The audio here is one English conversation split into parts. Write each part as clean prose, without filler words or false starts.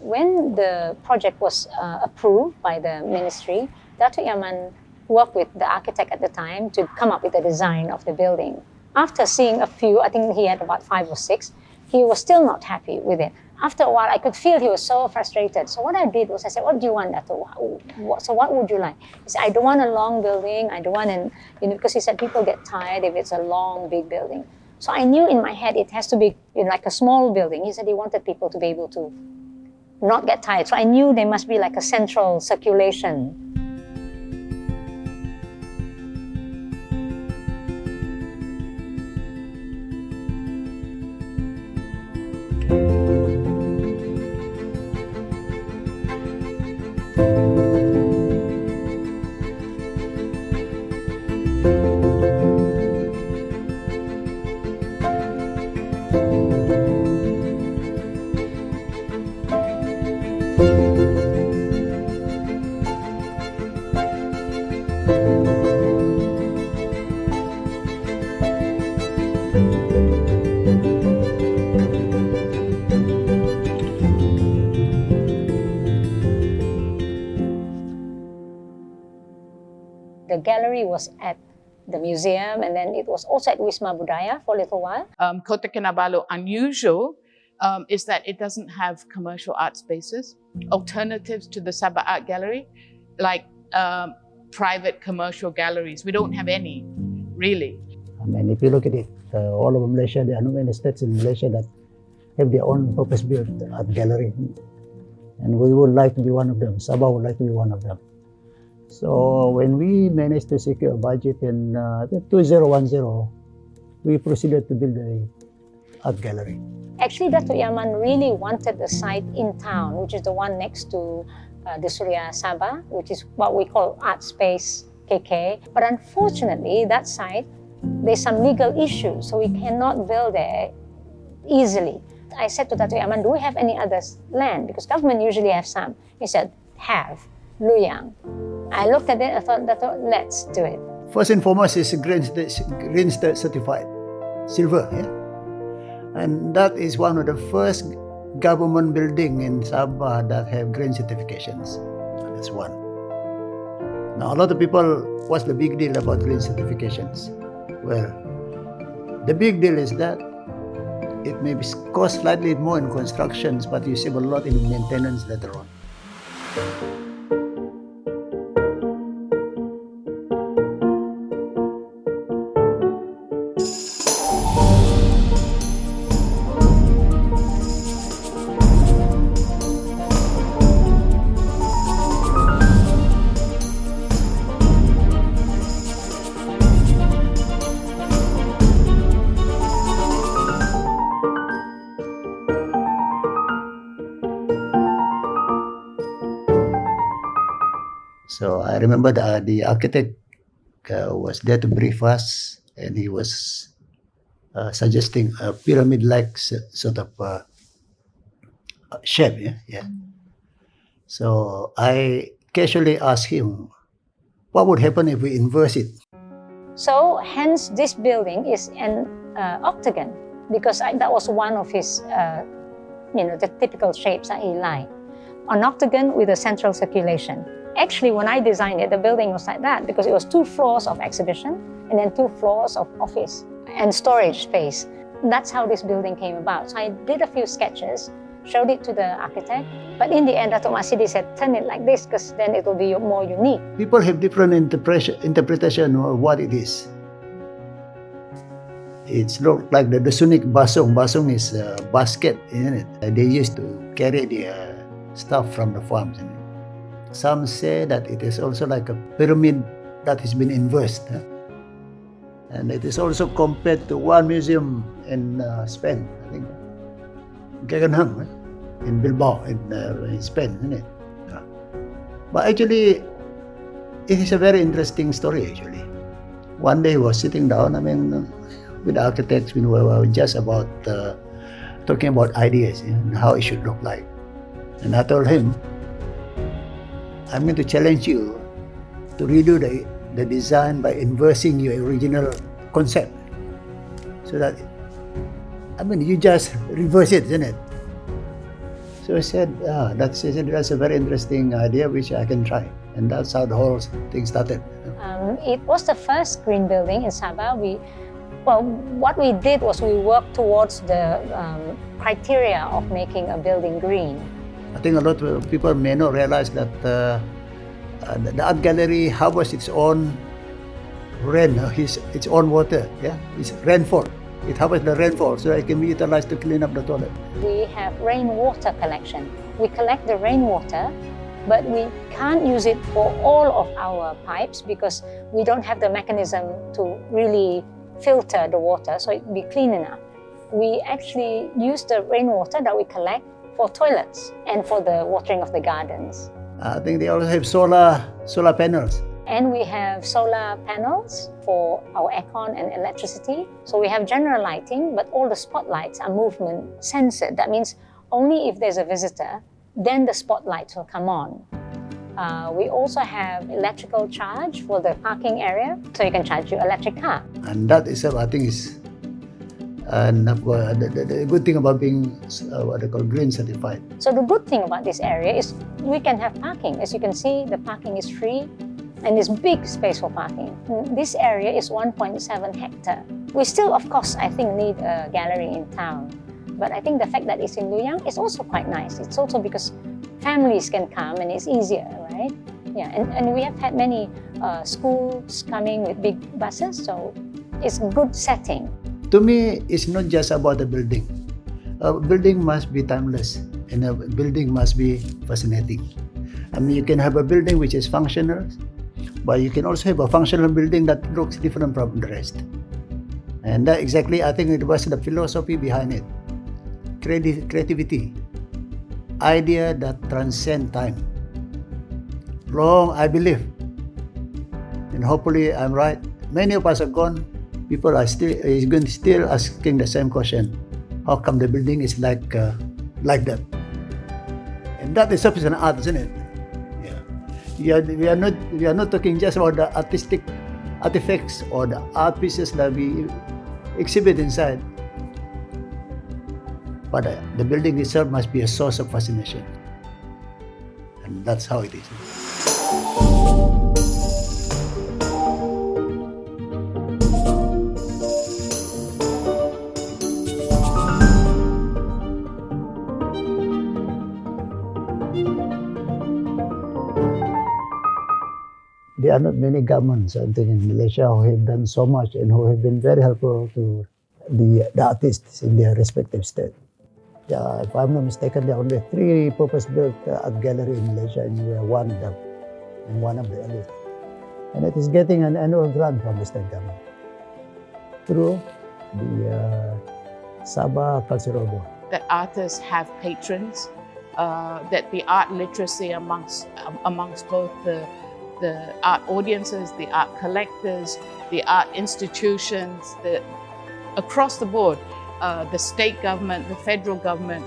when the project was approved by the ministry, Datuk Yee I-Lann worked with the architect at the time to come up with the design of the building. After seeing a few, I think he had about 5 or 6, he was still not happy with it. After a while, I could feel he was so frustrated. So what I did was I said, what do you want, Datuk? So what would you like? He said, I don't want a long building. I don't want an, because he said people get tired if it's a long, big building. So I knew in my head it has to be like a small building. He said he wanted people to be able to not get tired. So I knew there must be like a central circulation. The gallery was at the museum, and then it was also at Wisma Budaya for a little while. Kota Kinabalu unusual is that it doesn't have commercial art spaces, alternatives to the Sabah Art Gallery, like private commercial galleries. We don't have any, really. I mean, if you look at it, all over Malaysia, there are no many states in Malaysia that have their own purpose-built art gallery. And we would like to be one of them. Sabah would like to be one of them. So when we managed to secure a budget in 2010, we proceeded to build an art gallery. Actually, Datuk Yee I-Lann really wanted a site in town, which is the one next to the Surya Sabah, which is what we call Art Space KK. But unfortunately, that site, there's some legal issues, so we cannot build there easily. I said to Datuk Yee I-Lann, do we have any other land? Because government usually have some. He said, have, Luyang. I looked at it, I thought, let's do it. First and foremost is green state certified, silver, yeah? And that is one of the first government building in Sabah that have green certifications. That's one. Now, a lot of people, what's the big deal about green certifications? Well, the big deal is that it may cost slightly more in constructions, but you save a lot in maintenance later on. So I remember the architect was there to brief us, and he was suggesting a pyramid-like sort of shape. Yeah. So I casually asked him, what would happen if we inverse it? So hence this building is an octagon, because that was one of his, the typical shapes that he liked. An octagon with a central circulation. Actually, when I designed it, the building was like that because it was 2 floors of exhibition and then 2 floors of office and storage space. That's how this building came about. So I did a few sketches, showed it to the architect, but in the end, Datuk Masidi said, turn it like this because then it will be more unique. People have different interpretation of what it is. It's looked like the Sunik basong. Basong is a basket, isn't it? They used to carry the stuff from the farms. Some say that it is also like a pyramid that has been inversed. And it is also compared to one museum in Spain, I think, Guggenheim, in Bilbao, in Spain, isn't it? Yeah. But actually, it is a very interesting story, actually. One day we were sitting down, with the architects, we were just about talking about ideas and how it should look like. And I told him, I'm going to challenge you to redo the design by inversing your original concept. So that, you just reverse it, isn't it? So I said, that's a very interesting idea which I can try. And that's how the whole thing started. It was the first green building in Sabah. What we did was we worked towards the criteria of making a building green. I think a lot of people may not realize that the art gallery harvests its own rain, its own water. Yeah, it's rainfall. It harvests the rainfall so it can be utilized to clean up the toilet. We have rainwater collection. We collect the rainwater, but we can't use it for all of our pipes because we don't have the mechanism to really filter the water so it be clean enough. We actually use the rainwater that we collect for toilets and for the watering of the gardens. I think they also have solar panels. And we have solar panels for our aircon and electricity. So we have general lighting, but all the spotlights are movement censored. That means only if there's a visitor, then the spotlights will come on. We also have electrical charge for the parking area, so you can charge your electric car. And that itself, I think, is the good thing about being what they call green certified. So the good thing about this area is we can have parking. As you can see, the parking is free and there's big space for parking. This area is 1.7 hectare. We still, of course, I think need a gallery in town. But I think the fact that it's in Luyang is also quite nice. It's also because families can come and it's easier, right? Yeah, and we have had many schools coming with big buses, so it's a good setting. To me, it's not just about the building. A building must be timeless and a building must be fascinating. I mean, you can have a building which is functional, but you can also have a functional building that looks different from the rest. And that exactly, I think it was the philosophy behind it. Creativity, idea that transcend time. Long, I believe, and hopefully I'm right. Many of us are gone. People are still asking the same question: how come the building is like that? And that itself is an art, isn't it? Yeah. We are not talking just about the artistic artifacts or the art pieces that we exhibit inside. But the building itself must be a source of fascination. And that's how it is. There are not many governments, I think, in Malaysia who have done so much and who have been very helpful to the artists in their respective state. Yeah, if I'm not mistaken, there are only 3 purpose-built art gallery in Malaysia, and we are one of them, and one of the earliest. And it is getting an annual grant from the state government through the Sabah Cultural Board. That artists have patrons, that the art literacy amongst both the art audiences, the art collectors, the art institutions, across the board, the state government, the federal government,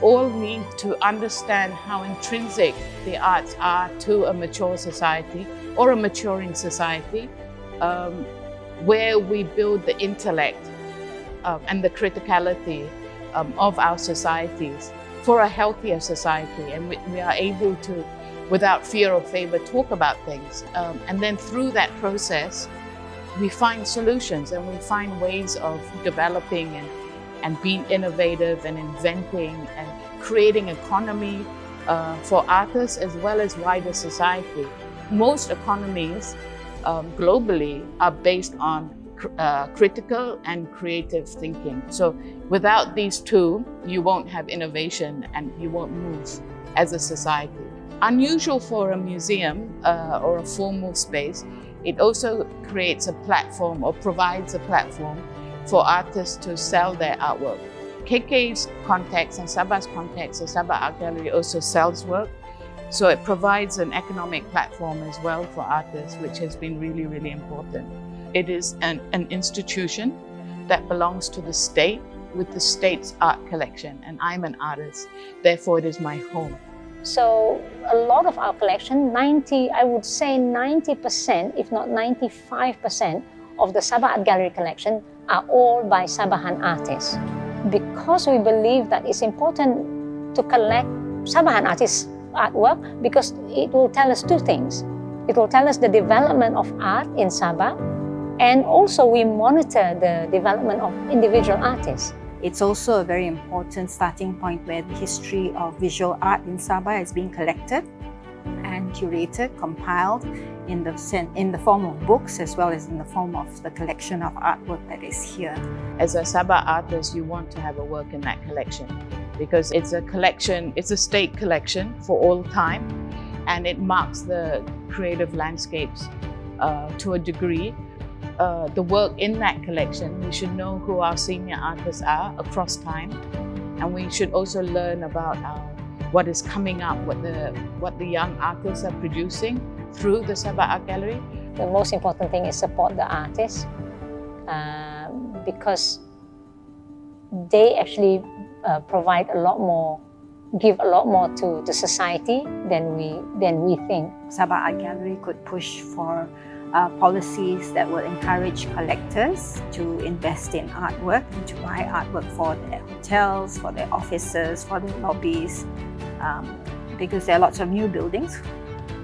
all need to understand how intrinsic the arts are to a mature society or a maturing society, where we build the intellect and the criticality of our societies for a healthier society. And we are able to, without fear or favor, talk about things. And then through that process, we find solutions and we find ways of developing and being innovative and inventing and creating economy for artists as well as wider society. Most economies globally are based on critical and creative thinking. So without these two, you won't have innovation and you won't move as a society. Unusual for a museum or a formal space, it also creates a platform or provides a platform for artists to sell their artwork. KK's context and Sabah's context, the Sabah Art Gallery also sells work. So it provides an economic platform as well for artists, which has been really, really important. It is an institution that belongs to the state with the state's art collection, and I'm an artist, therefore it is my home. So a lot of our collection, I would say 90%, if not 95% of the Sabah Art Gallery collection are all by Sabahan artists. Because we believe that it's important to collect Sabahan artists' artwork because it will tell us two things. It will tell us the development of art in Sabah, and also we monitor the development of individual artists. It's also a very important starting point where the history of visual art in Sabah is being collected and curated, compiled in the form of books as well as in the form of the collection of artwork that is here. As a Sabah artist, you want to have a work in that collection because it's a collection, it's a state collection for all time, and it marks the creative landscapes to a degree. The work in that collection, we should know who our senior artists are across time, and we should also learn about what is coming up, what the young artists are producing through the Sabah Art Gallery. The most important thing is support the artists because they actually provide a lot more, give a lot more to the society than we think. Sabah Art Gallery could push for policies that will encourage collectors to invest in artwork and to buy artwork for their hotels, for their offices, for their lobbies, because there are lots of new buildings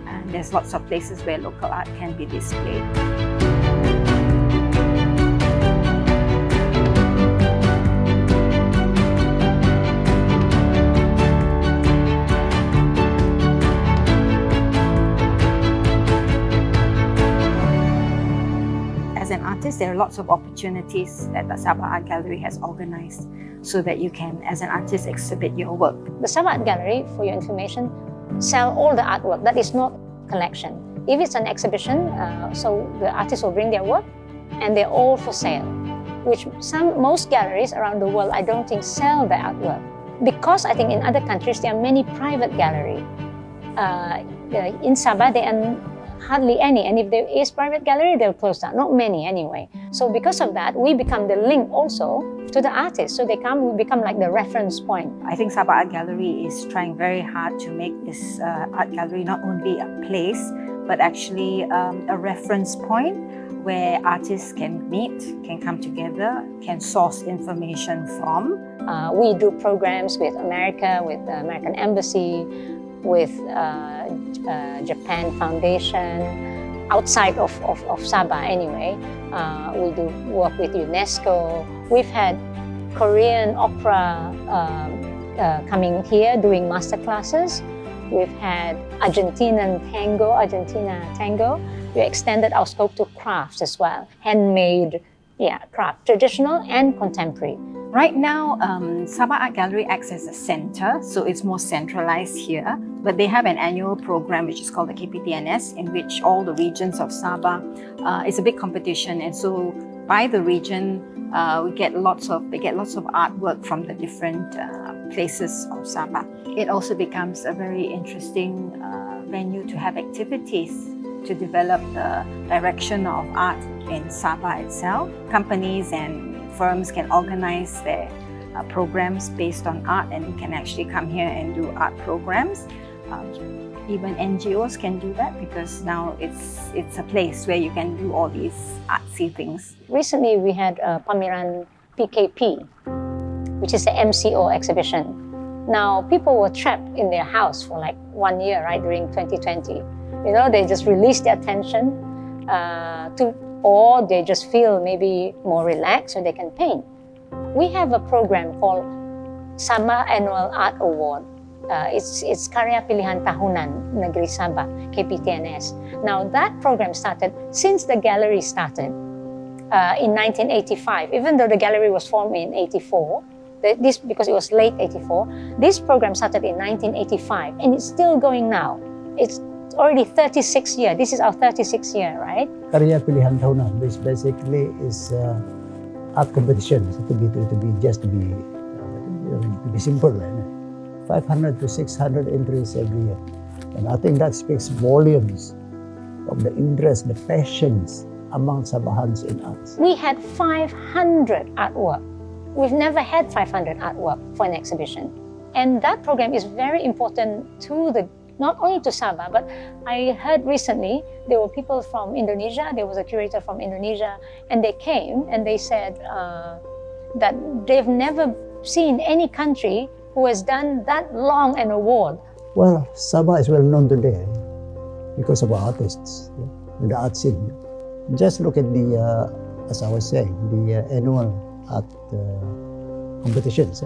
and there's lots of places where local art can be displayed. As an artist, there are lots of opportunities that the Sabah Art Gallery has organized so that you can, as an artist, exhibit your work. The Sabah Art Gallery, for your information, sell all the artwork. That is not collection. If it's an exhibition, so the artists will bring their work and they're all for sale, which most galleries around the world, I don't think, sell their artwork. Because I think in other countries, there are many private galleries. In Sabah, there are hardly any, and if there is private gallery, they'll close down. Not many anyway. So because of that, we become the link also to the artists. So we become like the reference point. I think Sabah Art Gallery is trying very hard to make this art gallery not only a place, but actually a reference point where artists can meet, can come together, can source information from. We do programs with America, with the American Embassy, with Japan Foundation, outside of Sabah anyway. We do work with UNESCO. We've had Korean opera coming here doing master classes. We've had Argentina tango. We extended our scope to crafts as well, handmade, craft, traditional and contemporary. Right now, Sabah Art Gallery acts as a center, so it's more centralized here. But they have an annual program which is called the KPTNS, in which all the regions of Sabah, it's a big competition, and so by the region, they get lots of artwork from the different places of Sabah. It also becomes a very interesting venue to have activities to develop the direction of art in Sabah itself. Companies and firms can organize their programs based on art, and you can actually come here and do art programs. Even NGOs can do that because now it's a place where you can do all these artsy things. Recently, we had Pameran PKP, which is the MCO exhibition. Now, people were trapped in their house for like 1 year, right, during 2020. You know, they just release their attention or they just feel maybe more relaxed so they can paint. We have a program called Sabah Annual Art Award. It's Karya Pilihan Tahunan Negeri Sabah, KPTNS. Now that program started since the gallery started in 1985. Even though the gallery was formed in 84, because it was late 84, this program started in 1985 and it's still going now. It's already 36 years. This is our 36th year, right? Karya Pilihan Tahunan, which basically is art competition. So to be simple, right? 500 to 600 entries every year. And I think that speaks volumes of the interest, the passions among Sabahans in arts. We had 500 artwork. We've never had 500 artwork for an exhibition. And that program is very important to not only to Sabah, but I heard recently there were people from Indonesia, there was a curator from Indonesia, and they came and they said that they've never seen any country who has done that long an award? Well, Sabah is well known today because of our artists, in the art scene. Just look at the, as I was saying, the annual art competitions.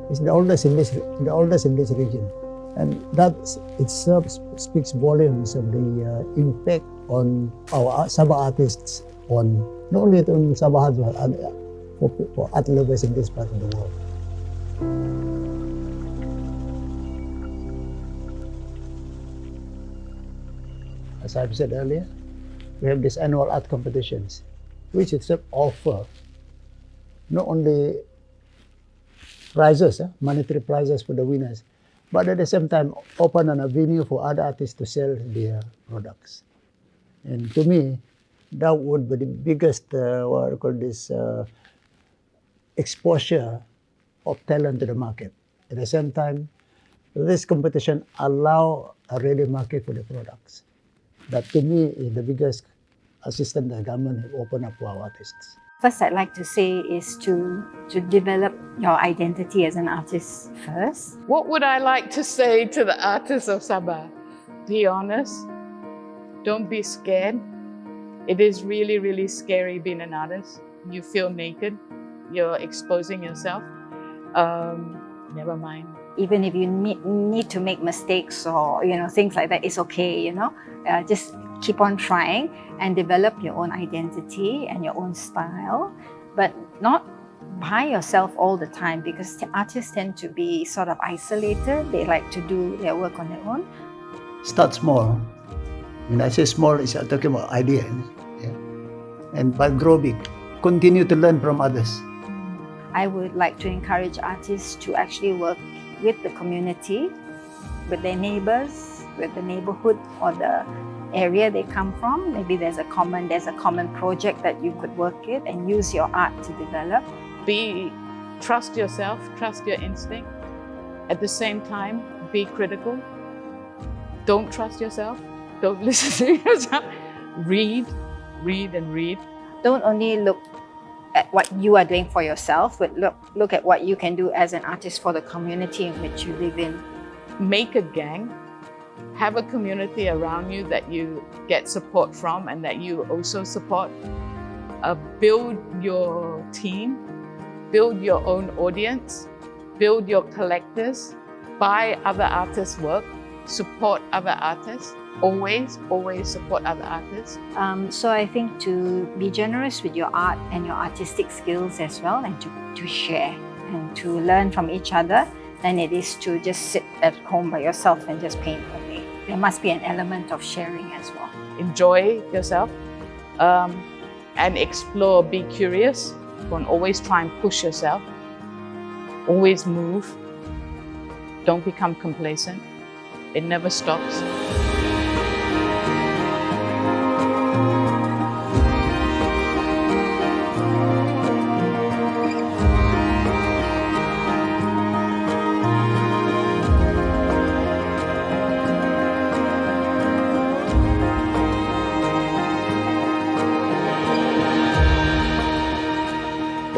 It's the oldest in this region, and that itself speaks volumes of the impact on our Sabah artists, on not only on Sabah but for art lovers in this part of the world. As I've said earlier, we have these annual art competitions, which itself offer not only prizes, monetary prizes for the winners, but at the same time open an avenue for other artists to sell their products. And to me, that would be the biggest, exposure of talent to the market. At the same time, this competition allow a ready market for the products. That to me is the biggest assistance the government have opened up for our artists. First, I'd like to say is to develop your identity as an artist first. What would I like to say to the artists of Sabah? Be honest. Don't be scared. It is really, really scary being an artist. You feel naked. You're exposing yourself. Never mind. Even if you need to make mistakes or things like that, it's okay. Just keep on trying and develop your own identity and your own style, but not by yourself all the time, because the artists tend to be sort of isolated. They like to do their work on their own. Start small. When I say small, I'm talking about ideas. Yeah. And but grow big. Continue to learn from others. I would like to encourage artists to actually work with the community, with their neighbors, with the neighborhood or the area they come from. Maybe there's a common project that you could work with and use your art to develop. Trust yourself, trust your instinct. At the same time, be critical. Don't trust yourself. Don't listen to yourself. Read, and read. Don't only look at what you are doing for yourself, but look at what you can do as an artist for the community in which you live in. Make a gang. Have a community around you that you get support from and that you also support. Build your team. Build your own audience. Build your collectors. Buy other artists' work. Support other artists. Always support other artists. So I think to be generous with your art and your artistic skills as well, and to share and to learn from each other, than it is to just sit at home by yourself and just paint away. There must be an element of sharing as well. Enjoy yourself and explore, be curious. Don't always try and push yourself. Always move. Don't become complacent. It never stops.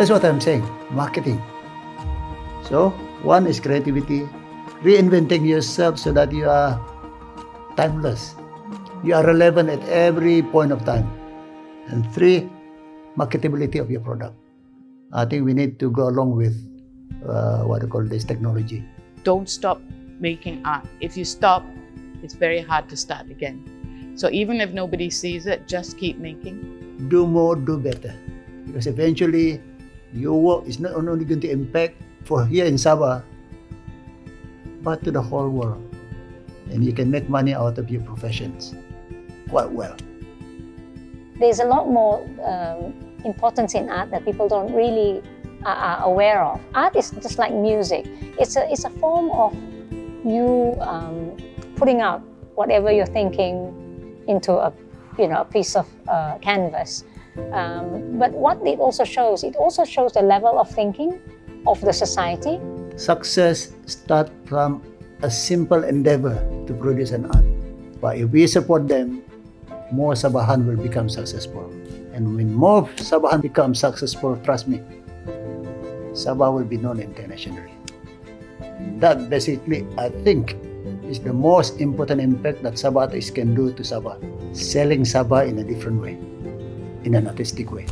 That's what I'm saying, marketing. So, one is creativity, reinventing yourself so that you are timeless. You are relevant at every point of time. And three, marketability of your product. I think we need to go along with this technology. Don't stop making art. If you stop, it's very hard to start again. So even if nobody sees it, just keep making. Do more, do better. Because eventually, your work is not only going to impact for here in Sabah, but to the whole world. And you can make money out of your professions quite well. There's a lot more importance in art that people don't really are aware of. Art is just like music. It's a form of you putting out whatever you're thinking into a piece of canvas. But what it also shows the level of thinking of the society. Success starts from a simple endeavor to produce an art. But if we support them, more Sabahan will become successful. And when more Sabahan become successful, trust me, Sabah will be known internationally. That basically, I think, is the most important impact that Sabah artists can do to Sabah, selling Sabah in a different way, in an artistic way.